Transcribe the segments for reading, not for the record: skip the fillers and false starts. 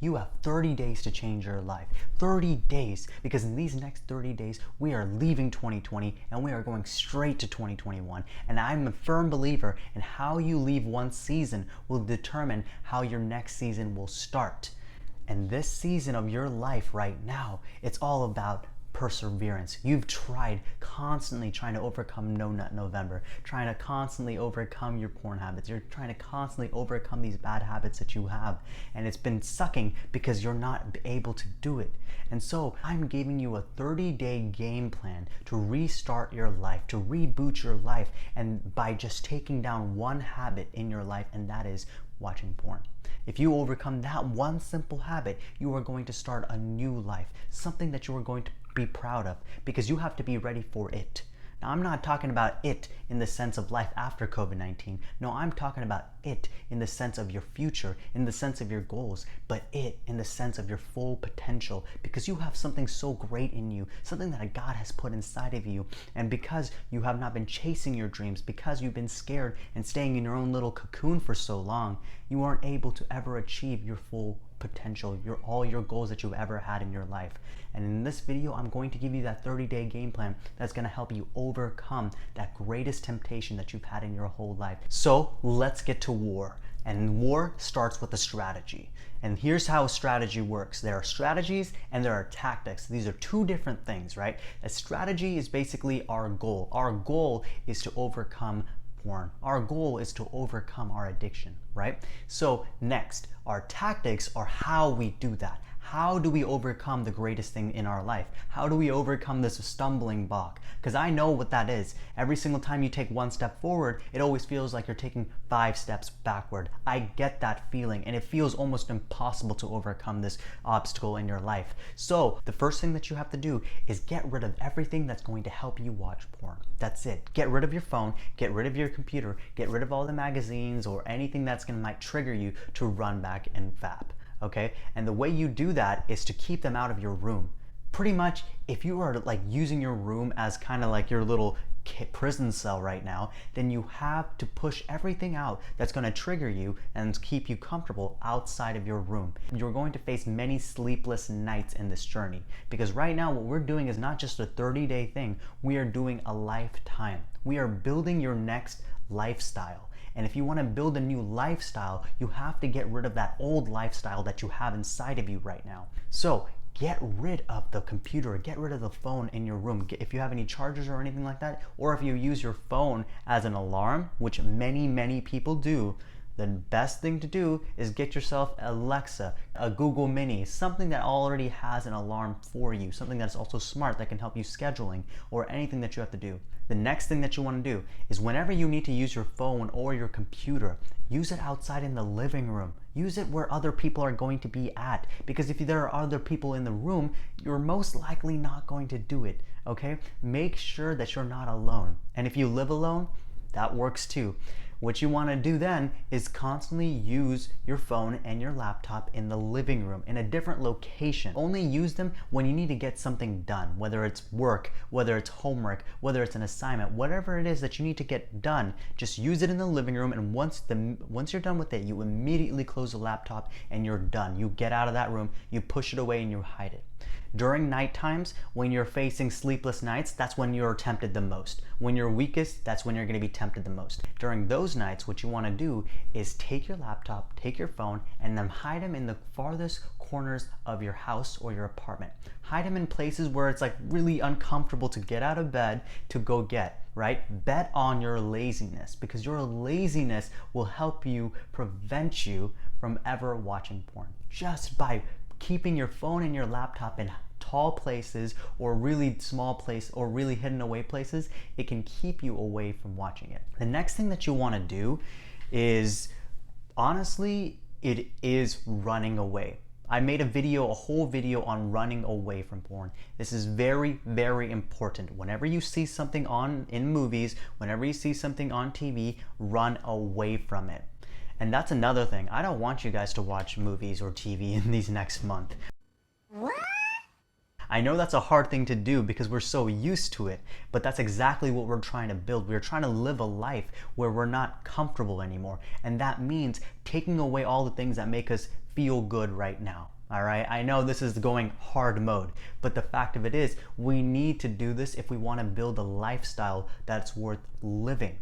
you have 30 days to change your life. 30 days, because in these next 30 days, we are leaving 2020 and we are going straight to 2021. And I'm a firm believer in how you leave one season will determine how your next season will start. And this season of your life right now, it's all about perseverance. You've constantly trying to overcome No Nut November, trying to constantly overcome your porn habits. You're trying to constantly overcome these bad habits that you have, and it's been sucking because you're not able to do it. And so I'm giving you a 30-day game plan to restart your life, to reboot your life, and by just taking down one habit in your life, and that is watching porn. If you overcome that one simple habit, you are going to start a new life, something that you are going to be proud of, because you have to be ready for it. Now, I'm not talking about it in the sense of life after COVID-19. No, I'm talking about it in the sense of your future, in the sense of your goals, but it in the sense of your full potential, because you have something so great in you, something that God has put inside of you. And because you have not been chasing your dreams, because you've been scared and staying in your own little cocoon for so long, you aren't able to ever achieve your full potential, all your goals that you've ever had in your life. And in this video, I'm going to give you that 30-day game plan that's going to help you overcome that greatest temptation that you've had in your whole life. So let's get to war. And war starts with a strategy. And here's how a strategy works. There are strategies and there are tactics. These are two different things, right? A strategy is basically our goal. Our goal is to overcome porn. Our goal is to overcome our addiction, right? So next, our tactics are how we do that. How do we overcome the greatest thing in our life? How do we overcome this stumbling block? Because I know what that is. Every single time you take one step forward, it always feels like you're taking 5 steps backward. I get that feeling, and it feels almost impossible to overcome this obstacle in your life. So the first thing that you have to do is get rid of everything that's going to help you watch porn. That's it. Get rid of your phone, get rid of your computer, get rid of all the magazines or anything that's might trigger you to run back and vap. Okay, and the way you do that is to keep them out of your room. Pretty much, if you are like using your room as kind of like your little prison cell right now, then you have to push everything out that's going to trigger you and keep you comfortable outside of your room. You're going to face many sleepless nights in this journey, because right now what we're doing is not just a 30-day thing, we are doing a lifetime. We are building your next lifestyle. And if you want to build a new lifestyle, you have to get rid of that old lifestyle that you have inside of you right now. So get rid of the computer, get rid of the phone in your room. If you have any chargers or anything like that, or if you use your phone as an alarm, which many people do, the best thing to do is get yourself Alexa, a Google Mini, something that already has an alarm for you, something that's also smart that can help you scheduling or anything that you have to do. The next thing that you want to do is whenever you need to use your phone or your computer, use it outside in the living room. Use it where other people are going to be at, because if there are other people in the room, you're most likely not going to do it, okay? Make sure that you're not alone. And if you live alone, that works too. What you want to do then is constantly use your phone and your laptop in the living room in a different location. Only use them when you need to get something done, whether it's work, whether it's homework, whether it's an assignment, whatever it is that you need to get done, just use it in the living room, and once you're done with it, you immediately close the laptop and you're done. You get out of that room, you push it away and you hide it. During night times, when you're facing sleepless nights, that's when you're tempted the most. When you're weakest, that's when you're going to be tempted the most. During those nights, what you want to do is take your laptop, take your phone, and then hide them in the farthest corners of your house or your apartment. Hide them in places where it's like really uncomfortable to get out of bed to go get, right? Bet on your laziness, because your laziness will help you prevent you from ever watching porn. Just by keeping your phone and your laptop in tall places or really small place or really hidden away places, it can keep you away from watching it. The next thing that you want to do is, honestly, it is running away. I made a whole video on running away from porn. This is very important. Whenever you see something in movies, whenever you see something on TV, run away from it. And that's another thing. I don't want you guys to watch movies or TV in these next month. What? I know that's a hard thing to do because we're so used to it, but that's exactly what we're trying to build. We're trying to live a life where we're not comfortable anymore. And that means taking away all the things that make us feel good right now. All right, I know this is going hard mode, but the fact of it is, we need to do this if we want to build a lifestyle that's worth living.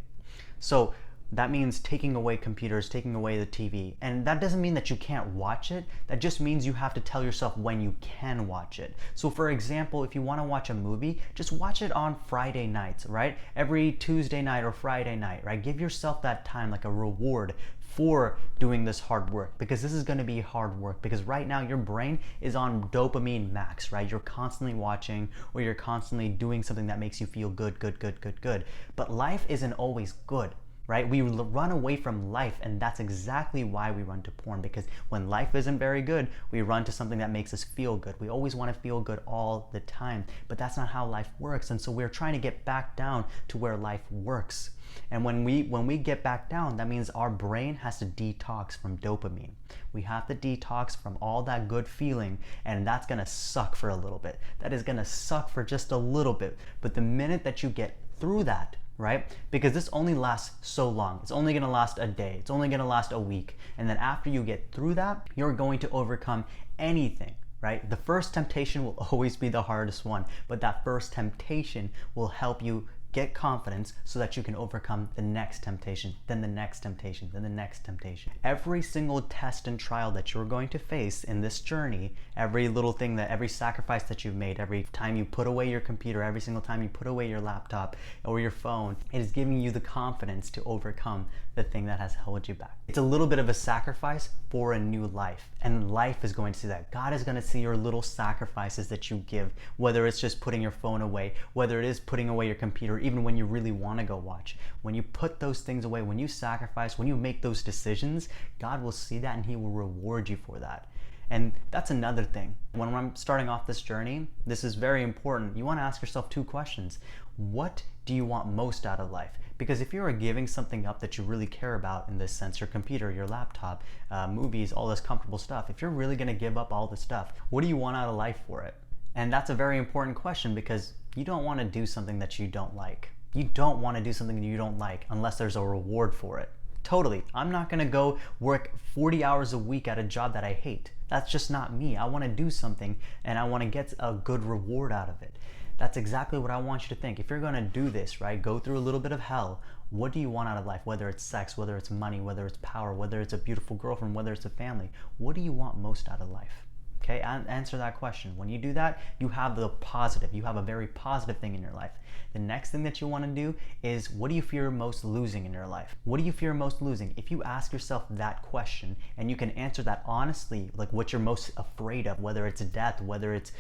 So that means taking away computers, taking away the TV. And that doesn't mean that you can't watch it. That just means you have to tell yourself when you can watch it. So for example, if you want to watch a movie, just watch it on Friday nights, right? Every Tuesday night or Friday night, right? Give yourself that time, like a reward for doing this hard work, because this is going to be hard work, because right now your brain is on dopamine max, right? You're constantly watching, or you're constantly doing something that makes you feel good. But life isn't always good, right? We run away from life, and that's exactly why we run to porn, because when life isn't very good, we run to something that makes us feel good. We always want to feel good all the time, but that's not how life works. And so we're trying to get back down to where life works. And when we get back down, that means our brain has to detox from dopamine. We have to detox from all that good feeling, and that's gonna suck for a little bit. That is gonna suck for just a little bit. But the minute that you get through that, right? Because this only lasts so long. It's only gonna last a day. It's only gonna last a week. And then after you get through that, you're going to overcome anything, right? The first temptation will always be the hardest one, but that first temptation will help you get confidence so that you can overcome the next temptation, then the next temptation, then the next temptation. Every single test and trial that you're going to face in this journey, every little thing every sacrifice that you've made, every time you put away your computer, every single time you put away your laptop or your phone, it is giving you the confidence to overcome the thing that has held you back. It's a little bit of a sacrifice for a new life, and life is going to see that. God is going to see your little sacrifices that you give, whether it's just putting your phone away, whether it is putting away your computer, even when you really want to go watch. When you put those things away, when you sacrifice, when you make those decisions, God will see that and He will reward you for that. And that's another thing. When I'm starting off this journey, this is very important. You want to ask yourself two questions. What do you want most out of life? Because if you are giving something up that you really care about, in this sense, your computer, your laptop, movies, all this comfortable stuff, if you're really going to give up all this stuff, what do you want out of life for it? And that's a very important question, because you don't want to do something that you don't like. You don't want to do something that you don't like unless there's a reward for it. Totally. I'm not going to go work 40 hours a week at a job that I hate. That's just not me. I want to do something and I want to get a good reward out of it. That's exactly what I want you to think. If you're going to do this, right, go through a little bit of hell, what do you want out of life? Whether it's sex, whether it's money, whether it's power, whether it's a beautiful girlfriend, whether it's a family, what do you want most out of life? Okay, answer that question. When you do that, you have the positive. You have a very positive thing in your life. The next thing that you want to do is, what do you fear most losing in your life? What do you fear most losing? If you ask yourself that question and you can answer that honestly, like what you're most afraid of, whether it's death, whether it's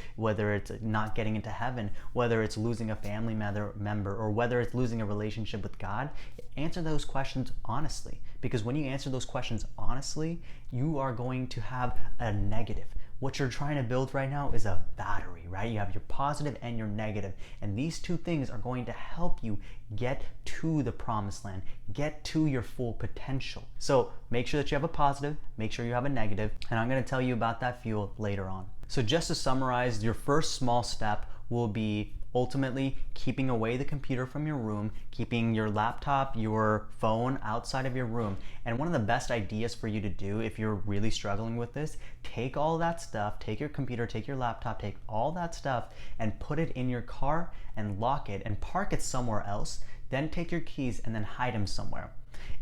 not getting into heaven, whether it's losing a family member, or whether it's losing a relationship with God, answer those questions honestly. Because when you answer those questions honestly, you are going to have a negative. What you're trying to build right now is a battery, right? You have your positive and your negative, and these two things are going to help you get to the promised land, get to your full potential. So make sure that you have a positive, make sure you have a negative, and I'm going to tell you about that fuel later on. So just to summarize, your first small step will be ultimately keeping away the computer from your room, keeping your laptop, your phone outside of your room. And one of the best ideas for you to do if you're really struggling with this, take all that stuff, take your computer, take your laptop, take all that stuff and put it in your car and lock it and park it somewhere else. Then take your keys and then hide them somewhere.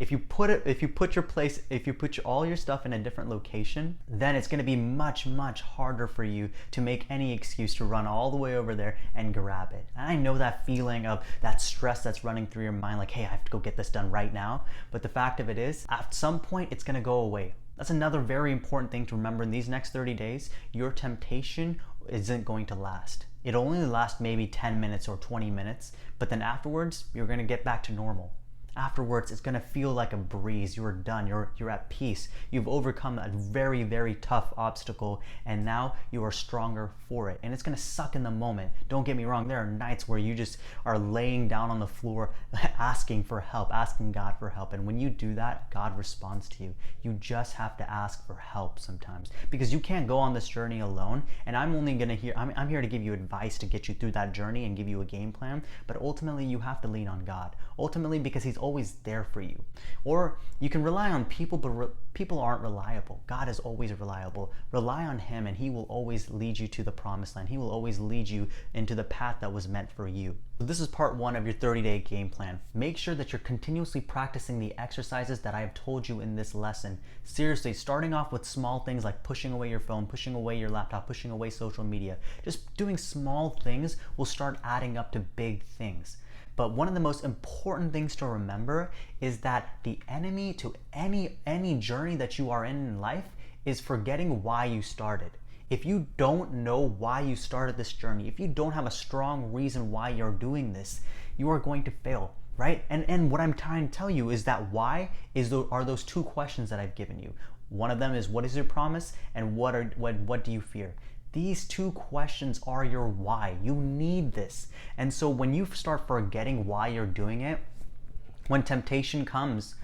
If you put all your stuff in a different location, then it's going to be much harder for you to make any excuse to run all the way over there and grab it. And I know that feeling of that stress that's running through your mind, like, hey, I have to go get this done right now. But the fact of it is, at some point, it's going to go away. That's another very important thing to remember. In these next 30 days, your temptation isn't going to last. It'll only last maybe 10 minutes or 20 minutes, but then afterwards, you're going to get back to normal. Afterwards, it's going to feel like a breeze. You're done. You're at peace. You've overcome a very tough obstacle, and now you are stronger for it. And it's going to suck in the moment. Don't get me wrong. There are nights where you just are laying down on the floor asking for help, asking God for help. And when you do that, God responds to you. You just have to ask for help sometimes, because you can't go on this journey alone. And I'm here to give you advice to get you through that journey and give you a game plan. But ultimately, you have to lean on God. Ultimately, because He's always there for you. Or you can rely on people, but people aren't reliable. God is always reliable. Rely on Him and He will always lead you to the promised land. He will always lead you into the path that was meant for you. So this is part 1 of your 30-day game plan. Make sure that you're continuously practicing the exercises that I have told you in this lesson. Seriously, starting off with small things like pushing away your phone, pushing away your laptop, pushing away social media. Just doing small things will start adding up to big things. But one of the most important things to remember is that the enemy to any journey that you are in life is forgetting why you started. If you don't know why you started this journey, if you don't have a strong reason why you're doing this, you are going to fail, right? And what I'm trying to tell you is that why are those 2 questions that I've given you. One of them is, what is your promise? And what do you fear? These 2 questions are your why. You need this. And so when you start forgetting why you're doing it, when temptation comes,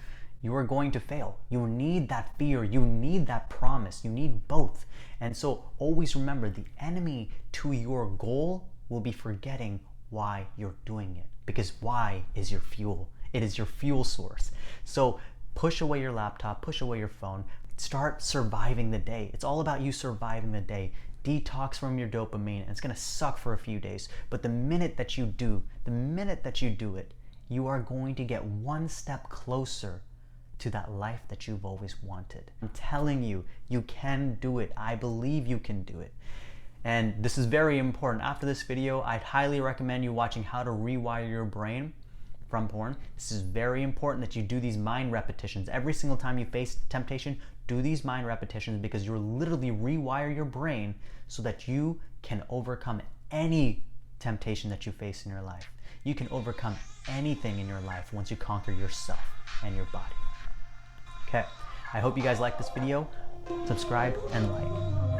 you are going to fail. You need that fear. You need that promise. You need both. And so always remember, the enemy to your goal will be forgetting why you're doing it. Because why is your fuel. It is your fuel source. So push away your laptop, push away your phone, start surviving the day. It's all about you surviving the day. Detox from your dopamine, and it's gonna suck for a few days. But the minute that you do it, you are going to get one step closer to that life that you've always wanted. I'm telling you, you can do it. I believe you can do it. And this is very important. After this video, I'd highly recommend you watching How to Rewire Your Brain from porn. This is very important that you do these mind repetitions. Every single time you face temptation, do these mind repetitions, because you'll literally rewire your brain so that you can overcome any temptation that you face in your life. You can overcome anything in your life once you conquer yourself and your body. Okay, I hope you guys liked this video. Subscribe and like.